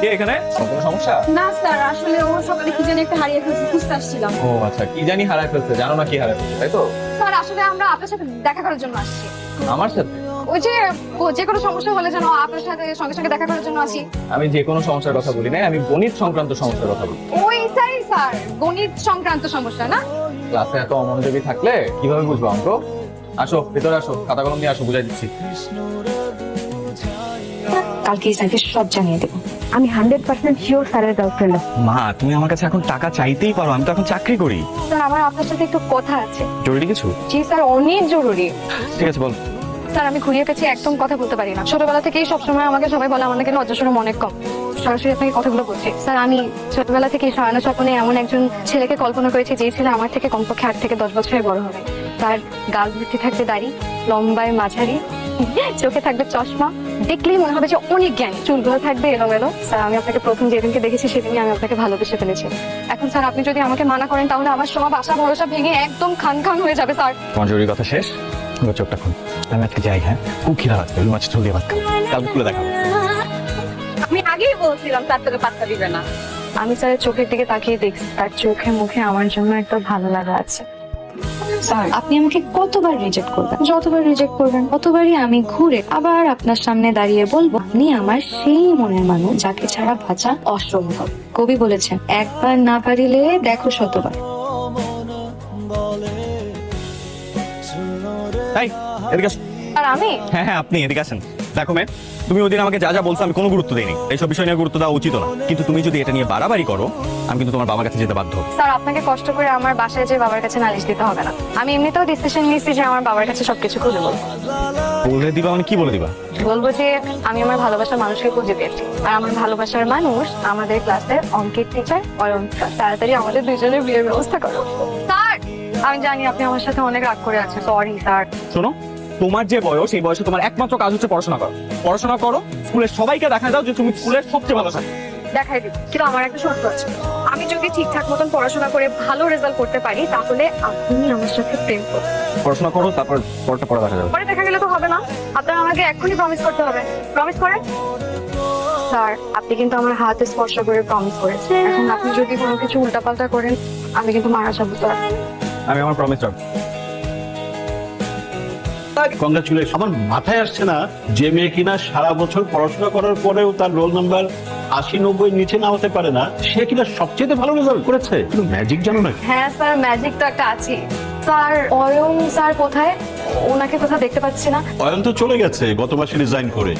কে এখানে? কোনো সমস্যা? না স্যার, আসলে ও সকালে কি জানি একটা হারিয়ে ফেলছে, খুঁজতে আসছিলাম। ও আচ্ছা, কি জানি হারায় ফেলছে, জানো না কি হারায় ফেলছে, তাই তো? স্যার আসলে আমরা আপনার সাথে দেখা করার জন্য আসছি। আমার সাথে? ওই যে যে কোনো সমস্যা হলে যেন আপনার সাথে সঙ্গে সঙ্গে দেখা করার জন্য আসি। আমি যে কোনো সমস্যার কথা বলি না, আমি গণিত সংক্রান্ত সমস্যার কথা বলি। ওইটাই স্যার, গণিত সংক্রান্ত সমস্যা না? ক্লাসে এত অমনোযোগী থাকলে কিভাবে বুঝবো অঙ্ক? আসো ভিতরে আসো, খাতা কলম নিয়ে আসো, বুঝাই দিচ্ছি। কালকে স্যারকে সব জানিয়ে দেবো। আমি 100% শিওর স্যারের গার্লফ্রেন্ড। মা, তুমি আমার কাছে এখন টাকা চাইতেই পারো, আমি তো এখন চাকরি করি। স্যার আমার আপনার সাথে একটু কথা আছে। জরুরি কিছু? জি স্যার, অনেক জরুরি। ঠিক আছে, বল। স্যার আমি ঘুরিয়ে পেছি একদম কথা বলতে পারি না। ছোটবেলা থেকেই সবসময় আমাকে সবাই বলে আমার নাকি লজ্জা শরম অনেক কম। সরাসরি আপনাকে কথাগুলো বলছি। স্যার আমি ছোটবেলা থেকেই শয়না স্বপ্নে এমন একজন ছেলেকে কল্পনা করেছি যে ছেলে আমার থেকে কমপক্ষে 8 থেকে 10 বছরের বড় হবে। তার গাল ভর্তি থাকবে দাড়ি, লম্বায় মাঝারি, চোখে থাকবে চশমা, দেখলেই মনে হবে যে অনেক জ্ঞানী, চুলগুলো থাকবে এলোমেলো। স্যার আমি আপনাকে প্রথম যেদিনকে দেখেছি সেদিনই আমি আপনাকে ভালোবেসে ফেলেছি। এখন স্যার আপনি যদি আমাকে মানা করেন তাহলে আমার সব আশা ভরসা ভেঙে একদম খান খান হয়ে যাবে স্যার। তোমার জরুরি কথা শেষ, এবার চোখটা খুন। আমি আজকে যাই, হ্যাঁ? খুব খিদা লাগছে, রুম আছে, জলদি ভাত খাও। কাল খুলে দেখাবো। আমি আগেই বলছিলাম তার তোকে পাত্তা দিবে না। আমি স্যারের চোখের দিকে তাকিয়ে দেখছি, তার চোখে মুখে আমার জন্য একটা ভালো লাগা আছে। স্যার আপনি আমাকে কতবার রিজেক্ট করবেন? যতবার রিজেক্ট করবেন কতবারই আমি ঘুরে আবার আপনার সামনে দাঁড়িয়ে বলবো আপনি আমার সেই মনের মানুষ যাকে ছাড়া বাঁচা অসম্ভব। কবি বলেছেন, একবার না পারিলে দেখো শতবার। তাই এদিকে আসো। আর আমি হ্যাঁ হ্যাঁ, আপনি এদিকে আসেন। দেখো মেয়ে, তুমি ওই দিন আমাকে যা যা বলছো আমি কোনো গুরুত্ব দিইনি। এইসব বিষয় নিয়ে গুরুত্ব দেওয়া উচিত না, কিন্তু তুমি যদি এটা নিয়ে বাড়াবাড়ি করো আমি কিন্তু তোমার বাবার কাছে যেতে বাধ্য হবো। স্যার আপনাকে কষ্ট করে আমার বাসায় যে বাবার কাছে নালিশ দিতে হবে না। আমি এমনিতেও ডিসিশন নিয়েছি যে আমার বাবার কাছে সবকিছু খুলে বলবো। বলে দিবা মানে কি বলে দিবা? বলবো যে আমি আমার ভালোবাসার মানুষকে খুঁজে পেয়েছি, আর আমার ভালোবাসার মানুষ আমাদের ক্লাসের অঙ্কের টিচার অয়ন স্যার। তাড়াতাড়ি আমাদের দুজনের বিয়ের ব্যবস্থা করো। স্যার আমি জানি আপনি আমার সাথে অনেক রাগ করে আছেন, সরি স্যার। শোনো, তোমার যে বয়স, এই বয়সে তোমার একমাত্র কাজ হচ্ছে পড়াশোনা করো। পড়াশোনা করো, স্কুলের সবাইকে দেখা দাও যে তুমি স্কুলের সবচেয়ে ভালো ছাত্র। দেখাই দিই, কিন্তু আমার একটা শর্ত আছে। আমি যদি ঠিকঠাক মতন পড়াশোনা করে ভালো রেজাল্ট করতে পারি তাহলে আপনি আমার সাথে প্রেম করুন। পড়াশোনা করো, তারপর পড়টা পড়া দেখা যাবে। পরে দেখা গেলে তো হবে না, আপনার আমাকে এখনই প্রমিস করতে হবে। প্রমিস করেন স্যার। আপনি কিন্তু আমার হাতে স্পর্শ করে প্রমিস করেছেন। এখন আপনি যদি কোনো কিছু উল্টাপাল্টা করেন আমি কিন্তু মারা যাবো স্যার। আমি আমার প্রমিস রাখবো। কংগ্রাচুলেশন। আমার মাথায় আসছে না যে মেয়ে কিনা সারা বছর পড়াশোনা করার পরেও তার রোল নাম্বার 80-90 নিচে নামাতে পারে না, সে কিনা সবচেয়ে ভালো রেজাল্ট করেছে। কিন্তু ম্যাজিক জানো না? হ্যাঁ স্যার, ম্যাজিক তো একটা আছে। স্যার অয়ন স্যার কোথায়? ওনাকে কোথাও দেখতে পাচ্ছি না। অয়ন তো চলে গেছে গত মাসে রিজাইন করে।